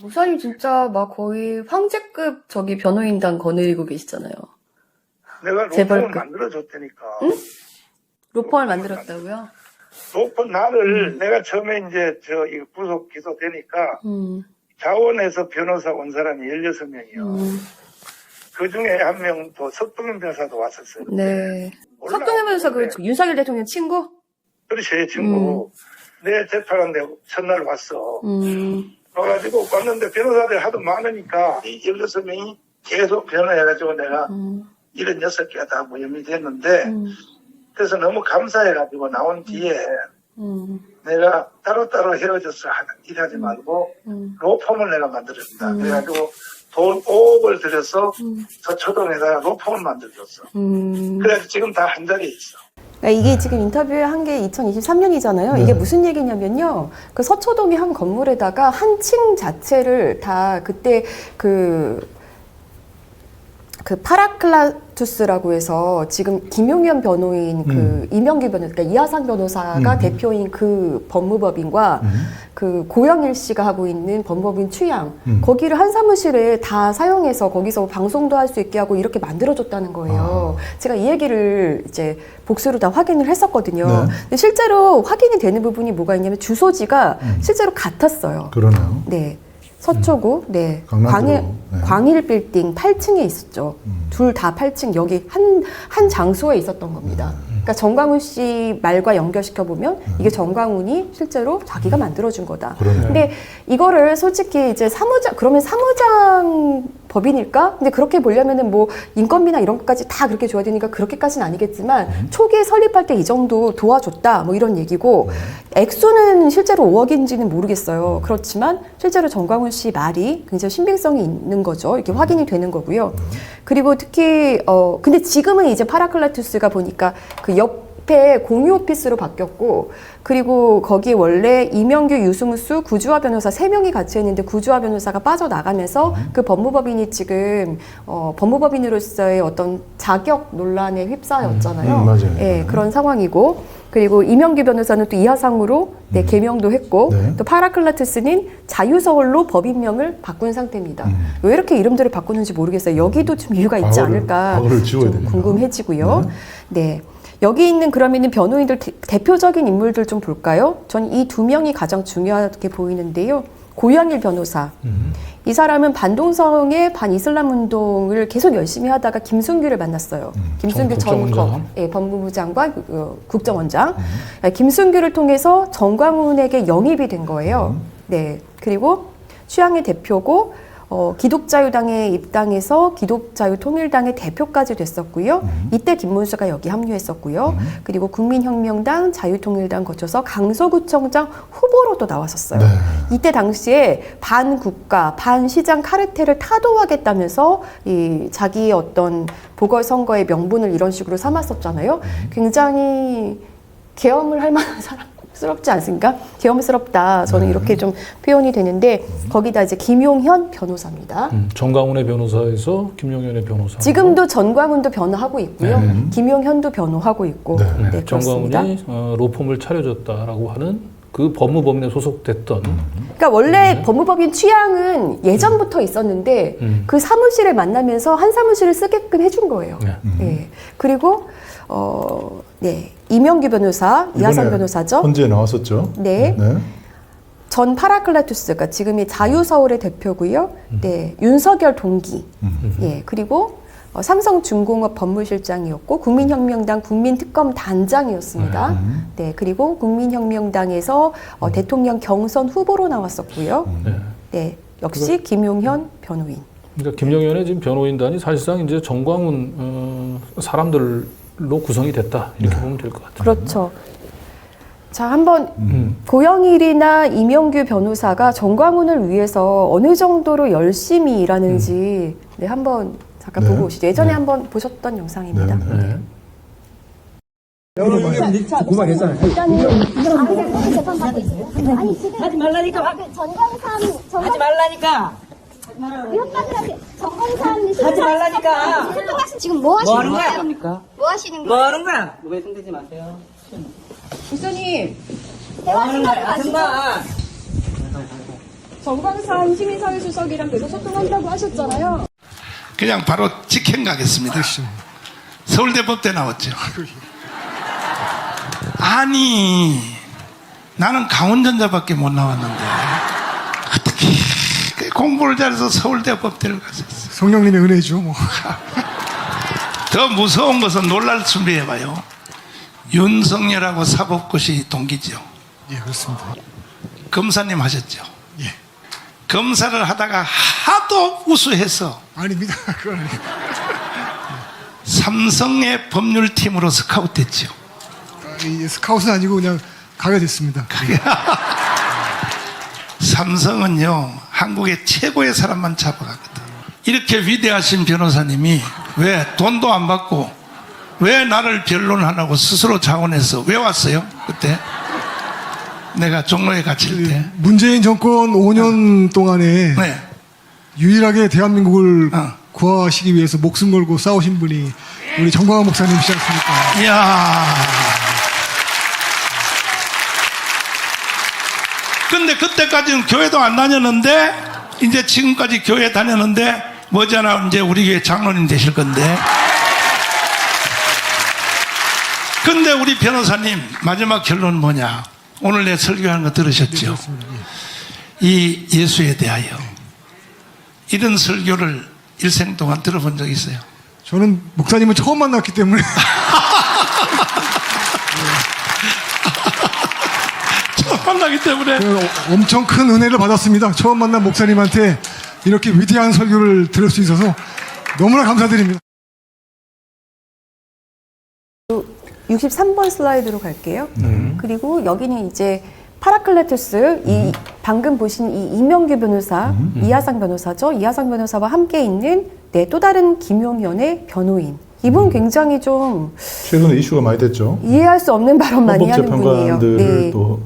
목사님 진짜 막 거의 황제급 저기 변호인단 거느리고 계시잖아요. 내가 로펌을 재벌급. 만들어줬다니까. 응? 로펌을 만들었다고요? 로펌 나를 내가 처음에 이제 이거 구속 기소되니까 자원에서 변호사 온 사람이 16명이요. 그 중에 한 명 또 석동현 변호사도 왔었어요. 네. 몰라. 석동현 변호사 그 네. 윤석열 대통령 친구? 그렇지, 제 친구. 내 재판한데 첫날 왔어. 와가지고 왔는데 변호사들이 하도 많으니까 이 16명이 계속 변호해가지고 내가 76개가 다 모임이 됐는데 그래서 너무 감사해가지고 나온 뒤에 내가 따로따로 헤어져서 일하지 말고 로펌을 내가 만들었다. 그래가지고 돈 5억을 들여서 서초동에다가 로펌을 만들었어. 그래서 지금 다 한 자리에 있어. 그러니까 이게 지금 인터뷰에 한 게 2023년이잖아요. 네. 이게 무슨 얘기냐면요. 그 서초동의 한 건물에다가 한 층 자체를 다 그때 그 파라클라투스라고 해서 지금 김용현 변호인 그 이명규 변호사, 그러니까 이하상 변호사가 대표인 그 법무법인과 그 고영일 씨가 하고 있는 법무법인 취양 거기를 한 사무실에 다 사용해서 거기서 방송도 할 수 있게 하고 이렇게 만들어줬다는 거예요. 제가 이 얘기를 이제 복수로 다 확인을 했었거든요. 네. 근데 실제로 확인이 되는 부분이 뭐가 있냐면 주소지가 실제로 같았어요. 그러네요. 네. 서초구, 네. 강남 광일, 쪽으로, 네. 광일 빌딩 8층에 있었죠. 둘 다 8층, 여기 한 장소에 있었던 겁니다. 그러니까 정광훈 씨 말과 연결시켜보면 이게 정광훈이 실제로 자기가 만들어준 거다. 그러네요. 근데 이거를 솔직히 이제 그러면 사무장 법인일까? 근데 그렇게 보려면은 뭐 인건비나 이런 것까지 다 그렇게 줘야 되니까 그렇게까지는 아니겠지만 초기에 설립할 때 이 정도 도와줬다 뭐 이런 얘기고 액수는 실제로 5억인지는 모르겠어요. 그렇지만 실제로 정광훈 씨 말이 굉장히 신빙성이 있는 거죠. 이렇게 확인이 되는 거고요. 그리고 특히 근데 지금은 이제 파라클라투스가 보니까 그 옆에 공유 오피스로 바뀌었고 그리고 거기에 원래 이명규, 유승수, 구주화 변호사 3명이 같이 했는데 구주화 변호사가 빠져나가면서 그 법무법인이 지금 법무법인으로서의 어떤 자격 논란에 휩싸였잖아요. 맞아요. 예, 그런 상황이고 그리고 이명규 변호사는 또 이하상으로 개명도 했고 네. 또 파라클라투스는 자유서울로 법인명을 바꾼 상태입니다. 왜 이렇게 이름들을 바꾸는지 모르겠어요. 여기도 좀 이유가 있지 않을까 과거를 지워야 좀 됩니다. 궁금해지고요. 네. 여기 있는 그러면은 변호인들 대표적인 인물들 좀 볼까요? 전 이 2명이 가장 중요하게 보이는데요. 고영일 변호사. 이 사람은 반동성의 반이슬람 운동을 계속 열심히 하다가 김순규를 만났어요. 김순규 전 법무부 장관, 국정원장. 김순규를 통해서 정광훈에게 영입이 된 거예요. 네. 그리고 취향의 대표고 기독자유당에 입당해서 기독자유통일당의 대표까지 됐었고요. 이때 김문수가 여기 합류했었고요. 그리고 국민혁명당, 자유통일당 거쳐서 강서구청장 후보로도 나왔었어요. 네. 이때 당시에 반국가, 반시장 카르텔을 타도하겠다면서 이 자기의 어떤 보궐선거의 명분을 이런 식으로 삼았었잖아요. 굉장히 계엄을 할 만한 사람스럽지 않습니까? 계엄스럽다. 저는 이렇게 좀 표현이 되는데 거기다 이제 김용현 변호사입니다. 정광훈의 변호사에서 김용현의 변호사. 지금도 전광훈도 변호하고 있고요. 김용현도 변호하고 있고. 네, 그렇습니다. 정광훈이 로펌을 차려줬다라고 하는 그 법무법인에 소속됐던 그러니까 원래 법무법인 취향은 예전부터 있었는데 그 사무실을 만나면서 한 사무실을 쓰게끔 해준 거예요. 네. 그리고 네. 이명규 변호사, 이하상 변호사죠. 헌재에 나왔었죠. 네. 네. 전 파라클라투스가 지금이 자유서울의 대표고요. 네. 윤석열 동기. 예. 그리고 삼성중공업 법무실장이었고 국민혁명당 국민특검 단장이었습니다. 네. 그리고 국민혁명당에서 대통령 경선 후보로 나왔었고요. 네. 역시 김용현 변호인. 그러니까 김용현의 지금 변호인단이 사실상 이제 정광훈 사람들로 구성이 됐다 이렇게 보면 될 것 같아요. 그렇죠. 자, 한번 고영일이나 이명규 변호사가 정광훈을 위해서 어느 정도로 열심히 일하는지 네, 한번 잠깐 보고 오시죠. 예전에 한번 보셨던 영상입니다. 네. 고발했잖아요. 아니 지금 하지 말라니까. 전광삼 하지 말라니까. 위협받으라고 전광삼 하지 말라니까. 지금 뭐 뭐 하시는 하는 거야? 거예요? 뭐 하시는 뭐 거예요? 하는 거야? 왜 손대지 마세요. 목사님, 뭐 하는 거야? 아줌마. 정광산 시민사회수석이랑 계속 소통한다고 하셨잖아요. 그냥 바로 직행 가겠습니다. 서울대 법대 나왔죠. 아니, 나는 강원전자밖에 못 나왔는데 어떻게 공부를 잘해서 서울대 법대를 갔었어. 성령님의 은혜죠, 뭐. 더 무서운 것은 놀랄 준비해봐요. 윤석열하고 사법고시 동기죠. 예, 그렇습니다. 검사님 하셨죠. 예. 검사를 하다가 하도 우수해서 아닙니다. 그건 아니에요. 삼성의 법률팀으로 스카웃됐죠. 이 스카웃은 아니고 그냥 가게 됐습니다. 삼성은요, 한국의 최고의 사람만 잡아가거든. 이렇게 위대하신 변호사님이 왜 돈도 안 받고 왜 나를 변론하라고 스스로 자원해서 왜 왔어요? 그때 내가 종로에 갇힐 때. 문재인 정권 5년 동안에 네. 유일하게 대한민국을 어. 구하시기 위해서 목숨 걸고 싸우신 분이 우리 정광훈 목사님이시지 않습니까? 이야. 근데 그때까지는 교회도 안 다녔는데 이제 지금까지 교회 다녔는데 머지않아 이제 우리 교회 장로님 되실 건데. 근데 우리 변호사님 마지막 결론은 뭐냐? 오늘 내 설교하는 거 들으셨죠? 이 예수에 대하여 이런 설교를 일생 동안 들어본 적 있어요? 저는 목사님은 처음 만났기 때문에 처음 만나기 때문에 엄청 큰 은혜를 받았습니다. 처음 만난 목사님한테 이렇게 위대한 설교를 들을 수 있어서 너무나 감사드립니다. 63번 슬라이드로 갈게요. 그리고 여기는 이제 파라클레투스, 이 방금 보신 이 이명규 변호사, 이하상 변호사죠. 이하상 변호사와 함께 있는 또 다른 김용현의 변호인. 이분 굉장히 좀 최근에 이슈가 많이 됐죠. 이해할 수 없는 발언 많이 하는 분이에요. 헌법재판관들을 또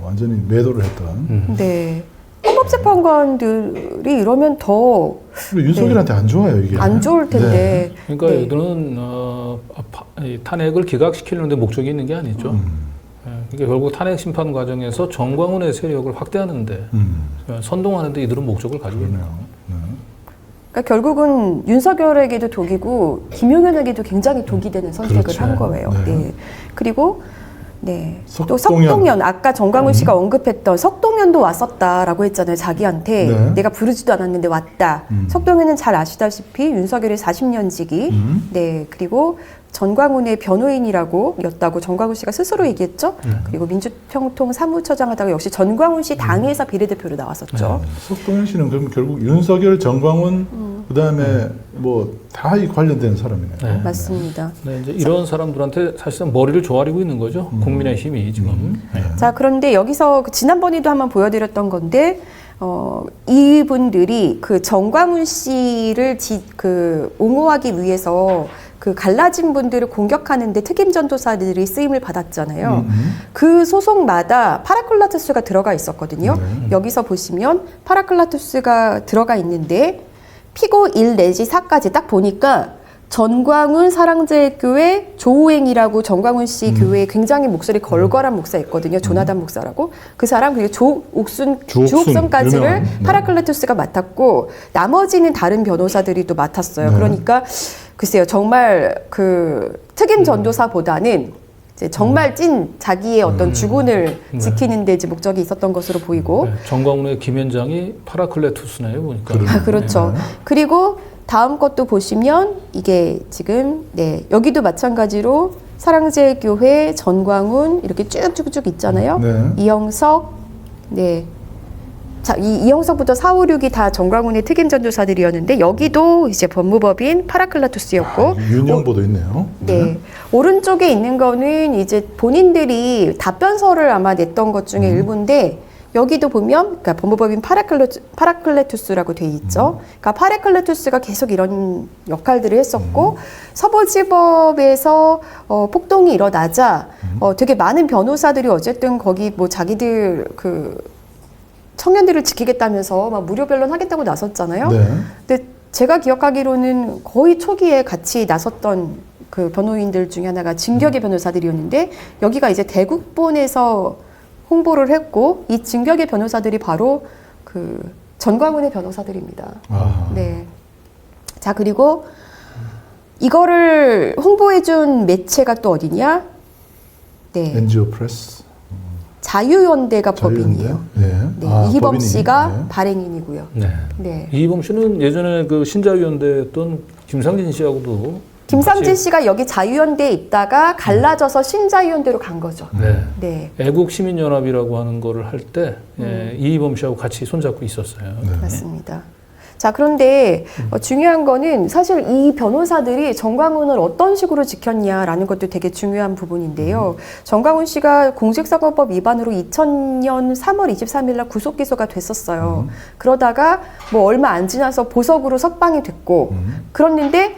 완전히 매도를 했던. 네. 헌법재판관들이 이러면 더 윤석열한테 안 좋아요, 이게. 안 좋을 텐데. 그러니까 네. 이들은 이 탄핵을 기각시키려는데 목적이 있는 게 아니죠. 그러니까 결국 탄핵 심판 과정에서 정광훈의 세력을 확대하는데 선동하는데 이들은 목적을 가지고 있는 거예요. 그러니까 결국은 윤석열에게도 독이고 김용현에게도 굉장히 독이 되는 선택을 그렇죠. 한 거예요. 네. 네. 그리고 네. 또 석동현. 석동현 아까 정광훈 씨가 언급했던 석동현도 왔었다라고 했잖아요. 자기한테 네. 내가 부르지도 않았는데 왔다. 석동현은 잘 아시다시피 윤석열의 40년지기. 네. 그리고 전광훈의 변호인이라고 였다고 정광훈 씨가 스스로 얘기했죠. 그리고 민주평통 사무처장 하다가 역시 전광훈 씨 당에서 비례대표로 나왔었죠. 석동현 씨는 그럼 결국 윤석열, 정광훈, 그다음에 뭐 다 이 관련된 사람이네요. 네. 맞습니다. 네, 이제 이런 사람들한테 사실상 머리를 조아리고 있는 거죠. 국민의 힘이 지금. 네. 자, 그런데 여기서 지난번에도 한번 보여드렸던 건데, 이분들이 그 정광훈 씨를 옹호하기 위해서 그 갈라진 분들을 공격하는데 특임 전도사들이 쓰임을 받았잖아요. 그 소속마다 파라클라투스가 들어가 있었거든요. 여기서 보시면 파라클라투스가 들어가 있는데 피고 1 내지 4까지 딱 보니까 전광훈 사랑제일교회 조우행이라고 정광훈 씨 교회에 굉장히 목소리 걸걸한 목사 있거든요. 조나단 목사라고. 그 사람 그리고 주옥순까지를 유명한, 네. 파라클레투스가 맡았고 나머지는 다른 변호사들이 또 맡았어요. 네. 그러니까 글쎄요. 정말 그 특임 전도사보다는 이제 정말 찐 자기의 어떤 주군을 지키는 데 이제 목적이 있었던 것으로 보이고 네, 정광훈의 김현장이 파라클레투스네요, 보니까. 아, 그렇죠. 그리고 다음 것도 보시면 이게 지금 여기도 마찬가지로 사랑제일교회 전광훈 이렇게 쭉쭉쭉 있잖아요. 네. 이영석 자, 이영석부터 4, 5, 6이 다 정광훈의 특임 전도사들이었는데 여기도 이제 법무법인 파라클라투스였고 윤영보도 있네요. 네. 오른쪽에 있는 거는 이제 본인들이 답변서를 아마 냈던 것 중에 일부인데 여기도 보면 그러니까 법무법인 파라클레투스라고 돼 있죠. 그러니까 파라클레투스가 계속 이런 역할들을 했었고 서부지법에서 폭동이 일어나자 되게 많은 변호사들이 어쨌든 거기 뭐 자기들 그 청년들을 지키겠다면서 막 무료 변론하겠다고 나섰잖아요. 네. 근데 제가 기억하기로는 거의 초기에 같이 나섰던 그 변호인들 중에 하나가 진격의 변호사들이었는데 여기가 이제 대국본에서 홍보를 했고 이 진격의 변호사들이 바로 그 전광훈의 변호사들입니다. 아. 네. 자, 그리고 이거를 홍보해준 매체가 또 어디냐? 네. NGO 프레스. 자유연대가 법인이에요. 네. 네. 아, 이희범 법인이. 씨가 네. 발행인이고요. 네. 네. 이희범 씨는 예전에 그 신자유연대였던 김상진 씨하고도 김상진 같이, 씨가 여기 자유연대에 있다가 갈라져서 신자유연대로 간 거죠. 네. 네. 애국시민연합이라고 하는 거를 할 때 이희범 씨하고 같이 손잡고 있었어요. 네. 맞습니다. 자, 그런데 중요한 거는 사실 이 변호사들이 정광훈을 어떤 식으로 지켰냐라는 것도 되게 중요한 부분인데요. 정광훈 씨가 공직선거법 위반으로 2000년 3월 23일 날 구속 기소가 됐었어요. 그러다가 뭐 얼마 안 지나서 보석으로 석방이 됐고 그랬는데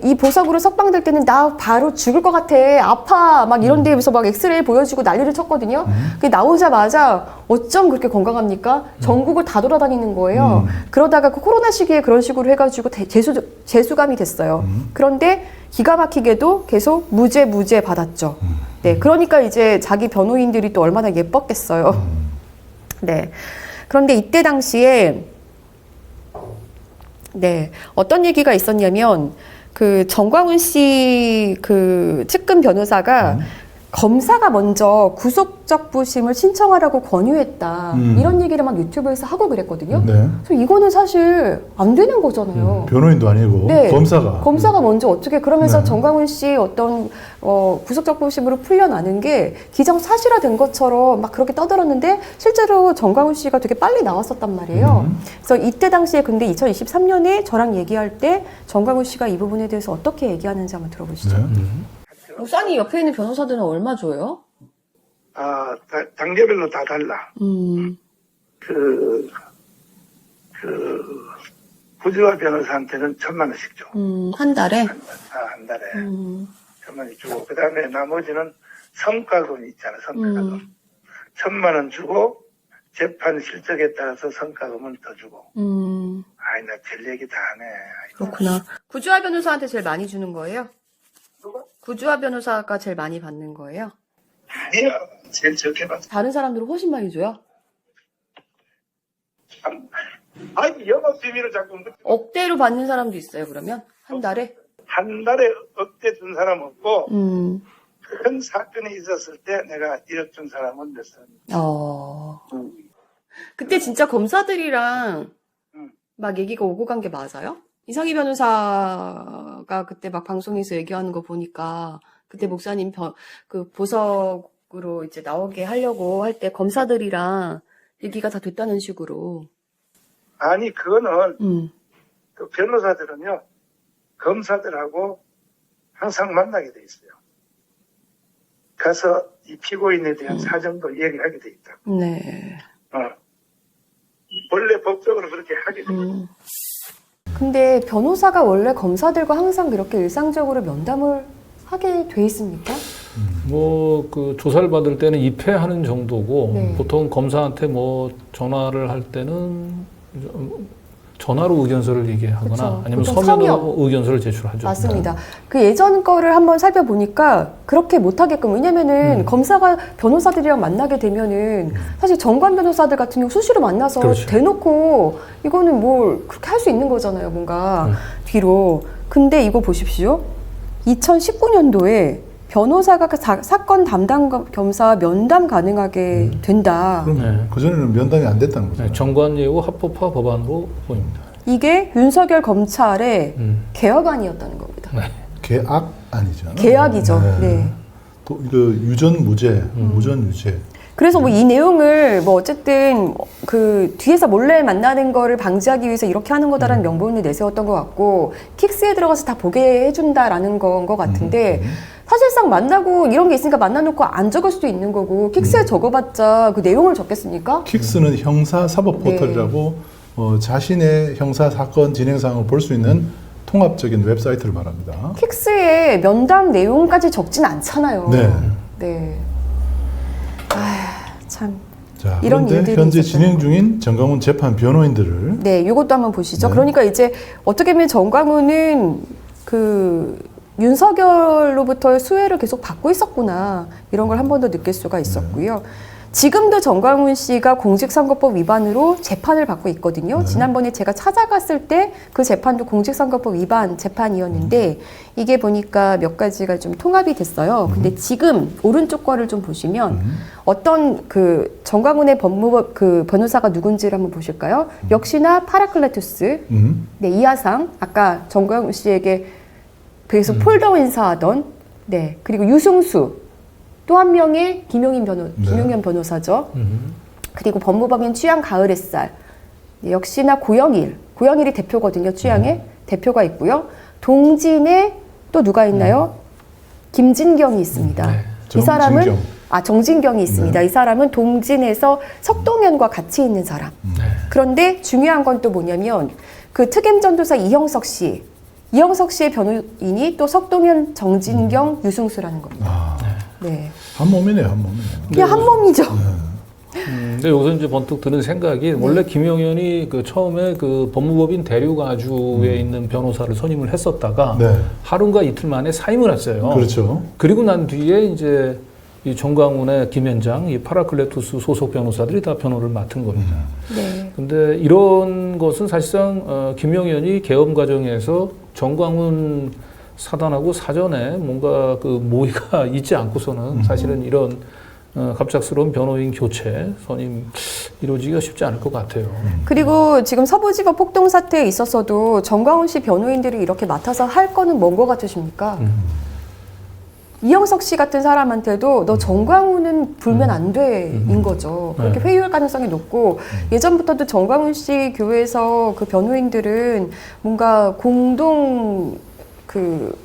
이 보석으로 석방될 때는 나 바로 죽을 것 같아, 아파, 막 이런 데에서 막 엑스레이 보여주고 난리를 쳤거든요. 그게 나오자마자 어쩜 그렇게 건강합니까? 전국을 다 돌아다니는 거예요. 그러다가 그 코로나 시기에 그런 식으로 해가지고 재수감이 됐어요. 그런데 기가 막히게도 계속 무죄 받았죠. 네, 그러니까 이제 자기 변호인들이 또 얼마나 예뻤겠어요. 네. 그런데 이때 당시에 네, 어떤 얘기가 있었냐면 그 정광훈 씨 그 측근 변호사가 검사가 먼저 구속적 부심을 신청하라고 권유했다. 이런 얘기를 막 유튜브에서 하고 그랬거든요. 네. 그래서 이거는 사실 안 되는 거잖아요. 변호인도 아니고 네. 검사가 먼저 어떻게 그러면서 네. 정광훈 씨 어떤 구속적 부심으로 풀려나는 게 기정사실화된 것처럼 막 그렇게 떠들었는데 실제로 정광훈 씨가 되게 빨리 나왔었단 말이에요. 그래서 이때 당시에 근데 2023년에 저랑 얘기할 때 정광훈 씨가 이 부분에 대해서 어떻게 얘기하는지 한번 들어보시죠. 네. 목사님 옆에 있는 변호사들은 얼마 줘요? 단계별로 다 달라. 구지화 변호사한테는 1,000만 원씩 줘. 한 달에? 한 달에 1,000만 원씩 주고, 그 다음에 나머지는 성과금 있잖아, 성과금. 1,000만 원 주고, 재판 실적에 따라서 성과금은 더 주고. 아이, 나 별 얘기 다 하네. 아이고. 그렇구나. 구주화 변호사한테 제일 많이 주는 거예요? 누가? 구주화 변호사가 제일 많이 받는 거예요? 아니야, 제일 적게 받아. 다른 사람들은 훨씬 많이 줘요? 아니, 영업 비밀을 자꾸 억대로 받는 사람도 있어요, 그러면? 한 달에? 한 달에 억대 준 사람 없고, 음. 큰 사건이 있었을 때 내가 1억 준 사람은 몇 사람. 그때 진짜 검사들이랑 막 얘기가 오고 간 게 맞아요? 이상희 변호사가 그때 막 방송에서 얘기하는 거 보니까 그때 목사님 그 보석으로 이제 나오게 하려고 할 때 검사들이랑 얘기가 다 됐다는 식으로. 아니, 그거는 그 변호사들은요, 검사들하고 항상 만나게 돼 있어요. 가서 이 피고인에 대한 사정도 얘기하게 돼 있다. 네. 원래 법적으로 그렇게 하게 돼 있다. 근데 변호사가 원래 검사들과 항상 그렇게 일상적으로 면담을 하게 돼 있습니까? 뭐 그 조사를 받을 때는 입회하는 정도고 네. 보통 검사한테 뭐 전화를 할 때는 전화로 의견서를 얘기하거나 그쵸. 아니면 보통 서면으로 서면. 의견서를 제출하죠. 맞습니다. 그 예전 거를 한번 살펴보니까 그렇게 못하게끔, 왜냐면은 검사가 변호사들이랑 만나게 되면은 사실 정관 변호사들 같은 경우 수시로 만나서 그렇죠. 대놓고 이거는 뭘 그렇게 할 수 있는 거잖아요, 뭔가 뒤로. 근데 이거 보십시오. 2019년도에 변호사가 그 사건 담당 검사 면담 가능하게 된다. 그럼 그전에는 면담이 안 됐다는 거죠. 네, 정관예우 합법화 법안으로 보입니다. 이게 윤석열 검찰의 개혁안이었다는 겁니다. 네. 계약 아니죠. 계약이죠. 네. 또 그 유전 무죄, 무전 유죄. 그래서 뭐 이 내용을 뭐 어쨌든 그 뒤에서 몰래 만나는 거를 방지하기 위해서 이렇게 하는 거다라는 명분을 내세웠던 것 같고, 킥스에 들어가서 다 보게 해준다라는 건 것 같은데, 사실상 만나고 이런 게 있으니까 만나놓고 안 적을 수도 있는 거고, 킥스에 적어봤자 그 내용을 적겠습니까? 킥스는 형사 사법 포털이라고 자신의 형사 사건 진행 사항을 볼 수 있는 통합적인 웹사이트를 말합니다. 킥스에 면담 내용까지 적진 않잖아요. 네. 네. 참. 자, 이런 그런데 일들이 현재 있었어요. 진행 중인 정광훈 재판 변호인들을 네, 이것도 한번 보시죠. 네. 그러니까 이제 어떻게 보면 정광훈은 그 윤석열로부터의 수혜를 계속 받고 있었구나, 이런 걸 한 번 더 느낄 수가 있었고요. 지금도 정광훈 씨가 공직선거법 위반으로 재판을 받고 있거든요. 지난번에 제가 찾아갔을 때 그 재판도 공직선거법 위반 재판이었는데 이게 보니까 몇 가지가 좀 통합이 됐어요. 근데 지금 오른쪽 거를 좀 보시면 어떤 그 정광훈의 법무법 그 변호사가 누군지를 한번 보실까요? 역시나 파라클레투스, 네, 이하상, 아까 정광훈 씨에게 계속 폴더 인사하던, 네, 그리고 유승수. 또 한 명의 김용현 변호사죠. 그리고 법무법인 취향 가을 햇살. 네, 역시나 고영일이 대표거든요. 취향의 대표가 있고요. 동진에 또 누가 있나요? 김진경이 있습니다. 이 사람은 정진경이 있습니다. 이 사람은 동진에서 석동현과 같이 있는 사람. 그런데 중요한 건 또 뭐냐면 그 특임전도사 이형석 씨의 변호인이 또 석동현, 정진경, 유승수라는 겁니다. 네. 한 몸이네요, 한 몸이네요. 그냥 한 몸이죠. 근데 여기서 이제 번뜩 드는 생각이 원래 김용현이 그 처음에 그 법무법인 대류가주에 있는 변호사를 선임을 했었다가 하루인가 이틀 만에 사임을 했어요. 그렇죠. 그리고 난 뒤에 이제 이 정광훈의 김현장, 이 파라클레투스 소속 변호사들이 다 변호를 맡은 겁니다. 네. 근데 이런 것은 사실상 김용현이 계엄 과정에서 정광훈 사단하고 사전에 뭔가 그 모의가 있지 않고서는 사실은 이런 갑작스러운 변호인 교체, 선임 이루어지기가 쉽지 않을 것 같아요. 그리고 지금 서부지법 폭동 사태에 있어서도 정광훈 씨 변호인들이 이렇게 맡아서 할 거는 뭔 거 같으십니까? 이형석 씨 같은 사람한테도 너 정광훈은 불면 안 돼인 거죠. 그렇게 회유할 가능성이 높고 예전부터도 정광훈 씨 교회에서 그 변호인들은 뭔가 공동 그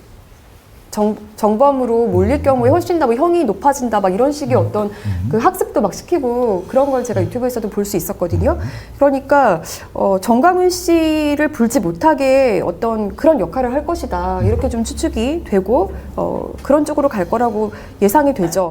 정범으로 몰릴 경우에 훨씬 더 뭐 형이 높아진다 막 이런 식의 어떤 그 학습도 막 시키고 그런 걸 제가 유튜브에서도 볼 수 있었거든요. 그러니까 정광훈 씨를 불지 못하게 어떤 그런 역할을 할 것이다 이렇게 좀 추측이 되고 그런 쪽으로 갈 거라고 예상이 되죠.